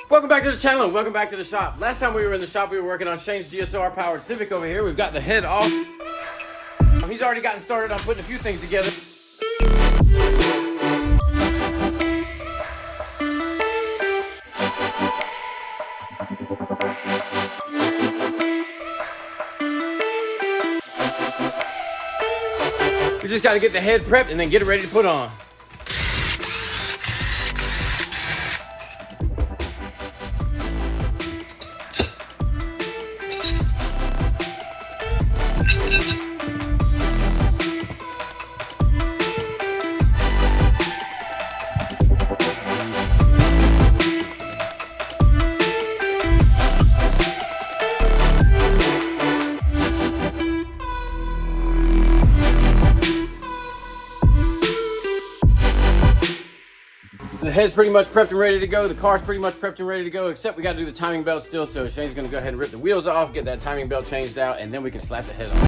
Welcome back to the channel and welcome back to the shop. Last time we were in the shop, we were working on Shane's GSR powered Civic over here. We've got the head off. He's already gotten started on putting a few things together. We just got to get the head prepped and then get it ready to put on. The head's pretty much prepped and ready to go. The car's pretty much prepped and ready to go, except we got to do the timing belt still. So Shane's going to go ahead and rip the wheels off, get that timing belt changed out, and then we can slap the head on.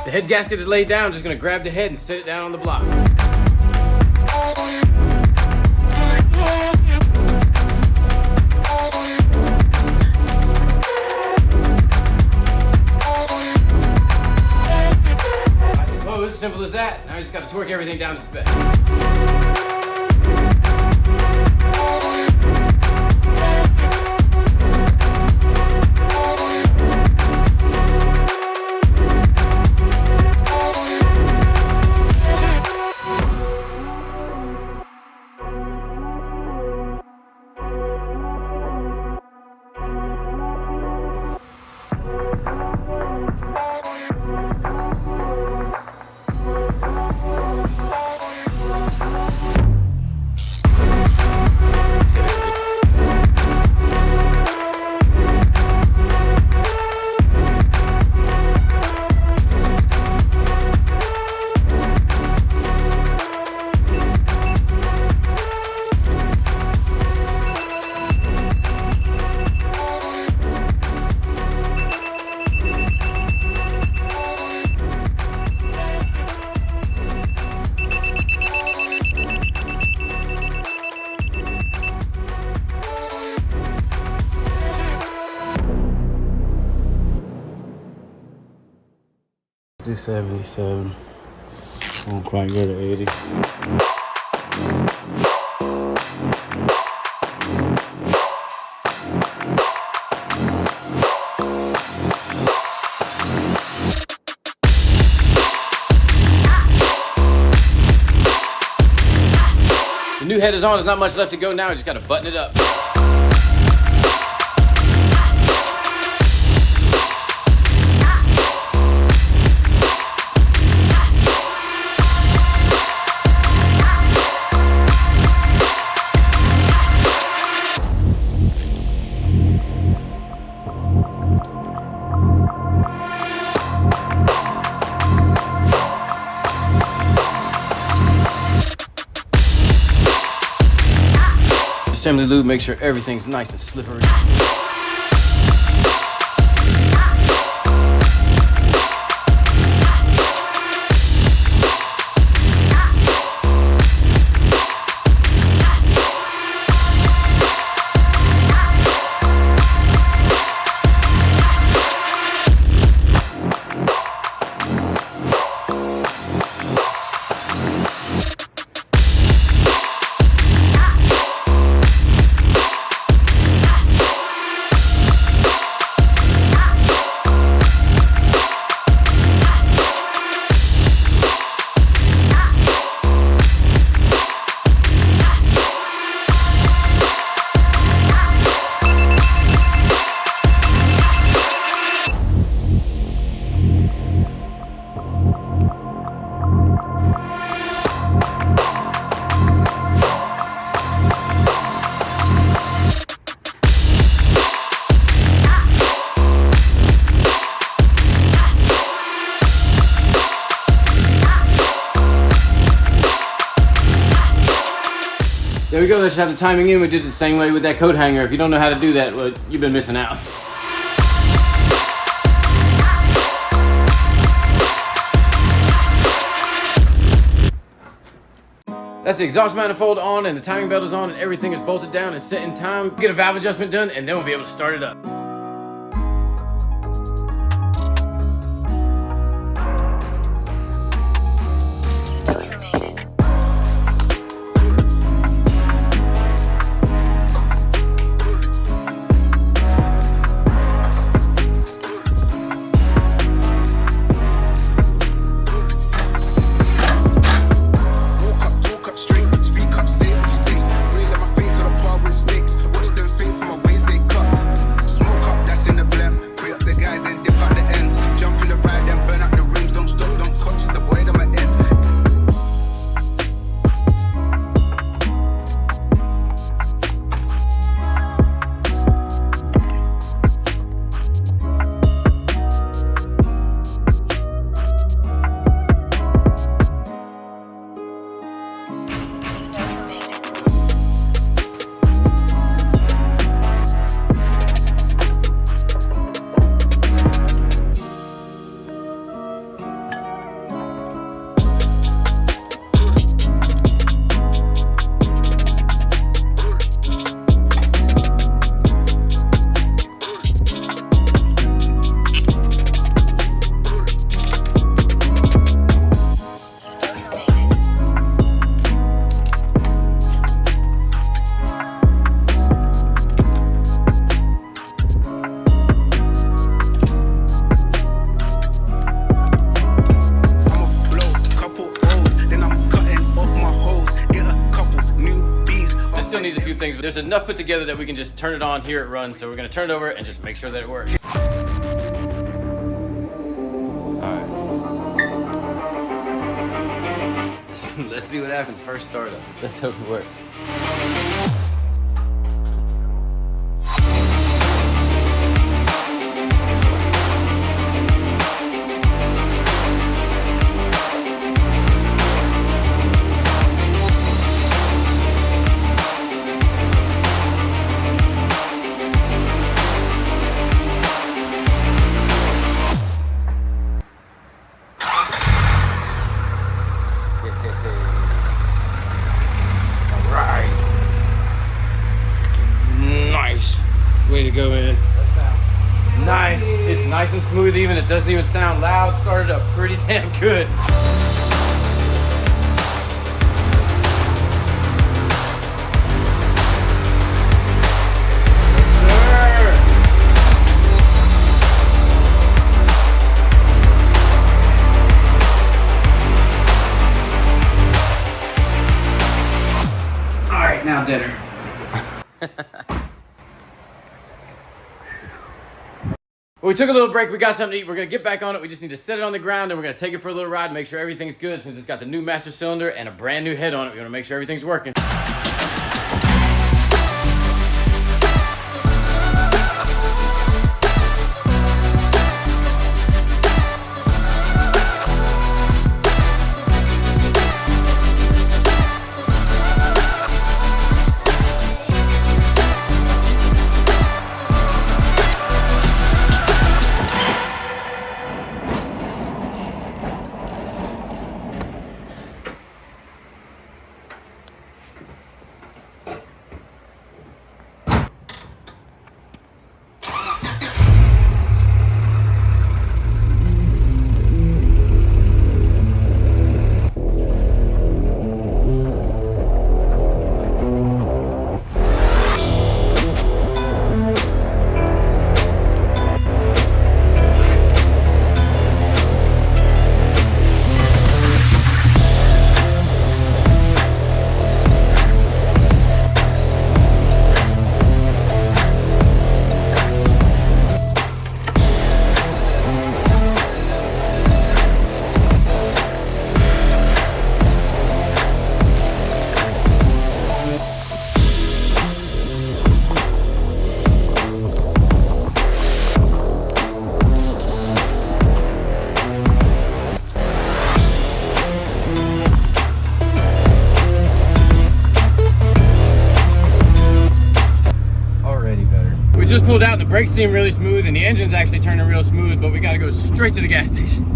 The head gasket is laid down. Just gonna grab the head and set it down on the block. I suppose, simple as that. Now I just gotta torque everything down to spec. do 77. Won't quite go to 80. The new head is on, there's not much left to go now, we just gotta button it up. Assembly lube, make sure everything's nice and slippery. There we go, that should have the timing in. We did it the same way with that coat hanger. If you don't know how to do that, well, you've been missing out. That's the exhaust manifold on and the timing belt is on and everything is bolted down and set in time. Get a valve adjustment done and then we'll be able to start it up. Things, but there's enough put together that we can just turn it on, hear it run. So we're gonna turn it over and just make sure that it works. All right. Let's see what happens first startup. Let's hope it works. Way to go, man. Nice. It's nice and smooth even. It doesn't even sound loud. Started up pretty damn good. dinner. Well, we took a little break. We got something to eat. We're going to get back on it. We just need to set it on the ground, and we're going to take it for a little ride, make sure everything's good since it's got the new master cylinder and a brand new head on it. We want to make sure everything's working. Just pulled out, the brakes seem really smooth and the engine's actually turning real smooth, but we got to go straight to the gas station.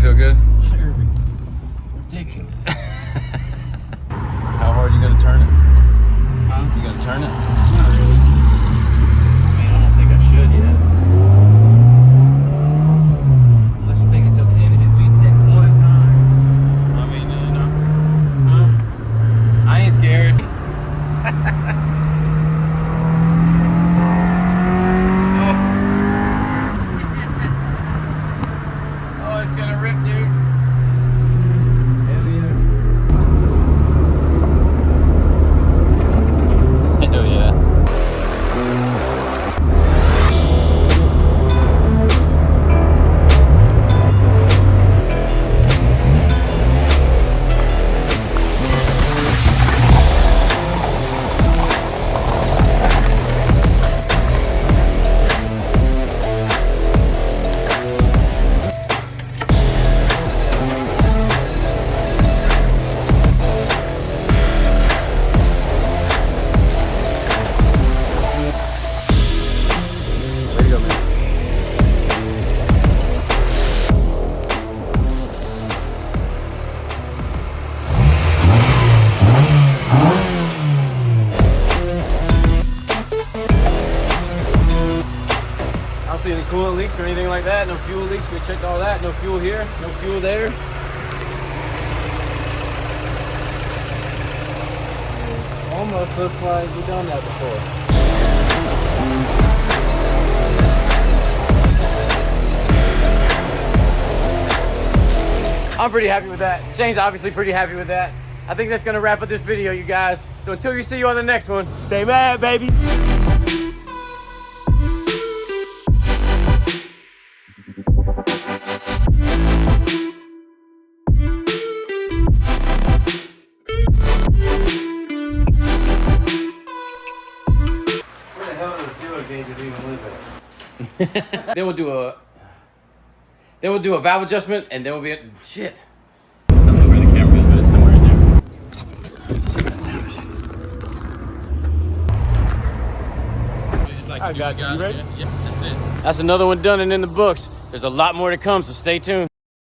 Feel good? Ridiculous. How hard are you gonna turn it? Huh? You gonna turn it? Not really. I mean, I don't think I should yet. Unless you think it's okay to hit VTEC one time. I mean, no. Huh? I ain't scared. Oh, it's gonna rip, dude. Hell yeah. Hell yeah. See any coolant leaks or anything like that? No fuel leaks. We checked all that. No fuel here. No fuel there. Almost looks like we've done that before. I'm pretty happy with that. Shane's obviously pretty happy with that. I think that's gonna wrap up this video, you guys. So until we see you on the next one, stay mad, baby. Then we'll do a valve adjustment, and then we'll be shit. I don't know where the camera is, but it's somewhere in there. I got you. You ready? Yeah, that's it. That's another one done and in the books. There's a lot more to come, so stay tuned.